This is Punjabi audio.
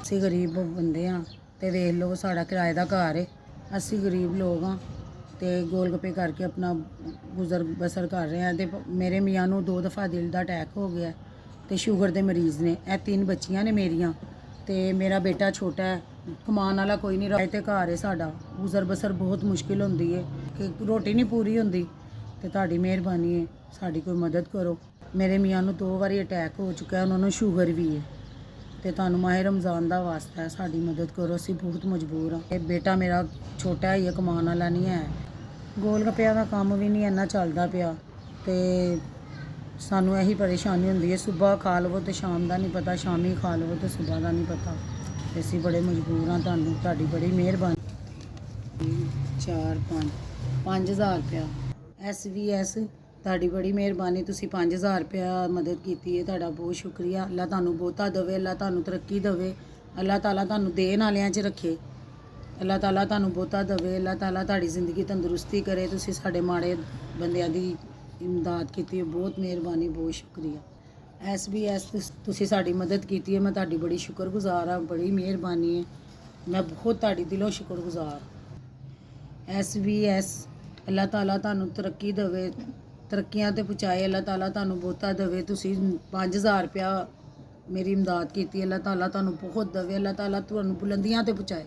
ਅਸੀਂ ਗਰੀਬ ਬੰਦੇ ਹਾਂ ਤੇ ਵੇਖ ਲਓ ਸਾਡਾ ਕਿਰਾਏ ਦਾ ਘਰ ਹੈ। ਅਸੀਂ ਗਰੀਬ ਲੋਕ ਹਾਂ ਤੇ ਗੋਲ ਗੱਪੇ ਕਰਕੇ ਆਪਣਾ ਗੁਜ਼ਰ ਬਸਰ ਕਰ ਰਹੇ ਹਾਂ। ਤੇ ਮੇਰੇ ਮੀਆਂ ਨੂੰ 2 ਦਫਾ ਦਿਲ ਦਾ ਅਟੈਕ ਹੋ ਗਿਆ ਤੇ ਸ਼ੂਗਰ ਦੇ ਮਰੀਜ਼ ਨੇ। ਇਹ 3 ਬੱਚੀਆਂ ਨੇ ਮੇਰੀਆਂ ਤੇ ਮੇਰਾ ਬੇਟਾ ਛੋਟਾ ਹੈ। ਕਮਾਉਣ ਵਾਲਾ ਕੋਈ ਨਹੀਂ ਰਿਹਾ ਤੇ ਘਰ ਹੈ ਸਾਡਾ। ਗੁਜ਼ਰ ਬਸਰ ਬਹੁਤ ਮੁਸ਼ਕਿਲ ਹੁੰਦੀ ਹੈ ਕਿ ਰੋਟੀ ਨਹੀਂ ਪੂਰੀ ਹੁੰਦੀ। ਤੇ ਤੁਹਾਡੀ ਮਿਹਰਬਾਨੀ ਹੈ, ਸਾਡੀ ਕੋਈ ਮਦਦ ਕਰੋ। ਮੇਰੇ ਮੀਆਂ ਨੂੰ 2 ਵਾਰੀ ਅਟੈਕ ਹੋ ਚੁੱਕਾ, ਉਹਨਾਂ ਨੂੰ ਸ਼ੂਗਰ ਵੀ ਹੈ ਤੇ ਤੁਹਾਨੂੰ ਮਾਹਿਰ ਰਮਜ਼ਾਨ ਦਾ ਵਾਸਤਾ ਹੈ, ਸਾਡੀ ਮਦਦ ਕਰੋ। ਅਸੀਂ ਬਹੁਤ ਮਜਬੂਰ ਹਾਂ। ਇਹ ਬੇਟਾ ਮੇਰਾ ਛੋਟਾ ਹੀ ਹੈ, ਕਮਾਉਣ ਵਾਲਾ ਨਹੀਂ ਹੈ। ਗੋਲ ਗੱਪਿਆਂ ਦਾ ਕੰਮ ਵੀ ਨਹੀਂ ਇੰਨਾ ਚੱਲਦਾ ਪਿਆ ਤੇ ਸਾਨੂੰ ਇਹੀ ਪਰੇਸ਼ਾਨੀ ਹੁੰਦੀ ਹੈ। ਸਵੇਰ ਖਾ ਲਵੋ ਤੇ ਸ਼ਾਮ ਦਾ ਨਹੀਂ ਪਤਾ, ਸ਼ਾਮੀ ਖਾ ਲਵੋ ਤੇ ਸਵੇਰ ਦਾ ਨਹੀਂ ਪਤਾ। ਤੇ ਅਸੀਂ ਬੜੇ ਮਜਬੂਰ ਹਾਂ। ਤੁਹਾਡੀ ਬੜੀ ਮਿਹਰਬਾਨੀ। 4 5 5000 ਰੁਪਇਆ SVS, ਤੁਹਾਡੀ ਬੜੀ ਮਿਹਰਬਾਨੀ। ਤੁਸੀਂ 5000 ਰੁਪਇਆ ਮਦਦ ਕੀਤੀ ਹੈ, ਤੁਹਾਡਾ ਬਹੁਤ ਸ਼ੁਕਰੀਆ। ਅੱਲਾ ਤੁਹਾਨੂੰ ਬਹੁਤਾ ਦੇਵੇ, ਅੱਲਾ ਤੁਹਾਨੂੰ ਤਰੱਕੀ ਦੇਵੇ, ਅੱਲਾ ਤਾਲਾ ਤੁਹਾਨੂੰ ਦੇਣ ਵਾਲਿਆਂ 'ਚ ਰੱਖੇ, ਅੱਲਾ ਤਾਲਾ ਤੁਹਾਨੂੰ ਬਹੁਤਾ ਦੇਵੇ, ਅੱਲਾ ਤਾਲਾ ਤੁਹਾਡੀ ਜ਼ਿੰਦਗੀ ਤੰਦਰੁਸਤੀ ਕਰੇ। ਤੁਸੀਂ ਸਾਡੇ ਮਾੜੇ ਬੰਦਿਆਂ ਦੀ ਇਮਦਾਦ ਕੀਤੀ ਹੈ, ਬਹੁਤ ਮਿਹਰਬਾਨੀ, ਬਹੁਤ ਸ਼ੁਕਰੀਆ। SVS ਤੁਸੀਂ ਸਾਡੀ ਮਦਦ ਕੀਤੀ ਹੈ, ਮੈਂ ਤੁਹਾਡੀ ਬੜੀ ਸ਼ੁਕਰਗੁਜ਼ਾਰ ਹਾਂ। ਬੜੀ ਮਿਹਰਬਾਨੀ ਹੈ, ਮੈਂ ਬਹੁਤ ਤੁਹਾਡੀ ਦਿਲੋਂ ਸ਼ੁਕਰਗੁਜ਼ਾਰ। SVS, ਅੱਲਾ ਤਾਲਾ ਤੁਹਾਨੂੰ ਤਰੱਕੀ ਦੇਵੇ, ਤਰੱਕੀਆਂ ਤੇ ਪਹੁੰਚਾਏ, ਅੱਲਾ ਤਾਲਾ ਤੁਹਾਨੂੰ ਬਹੁਤਾ ਦੇਵੇ। ਤੁਸੀਂ 5000 ਰੁਪਇਆ ਮੇਰੀ ਇਮਦਾਦ ਕੀਤੀ, ਅੱਲਾ ਤਾਲਾ ਤੁਹਾਨੂੰ ਬਹੁਤ ਦੇਵੇ, ਅੱਲਾ ਤਾਲਾ ਤੁਹਾਨੂੰ ਬੁਲੰਦੀਆਂ ਤੇ ਪਹੁੰਚਾਏ।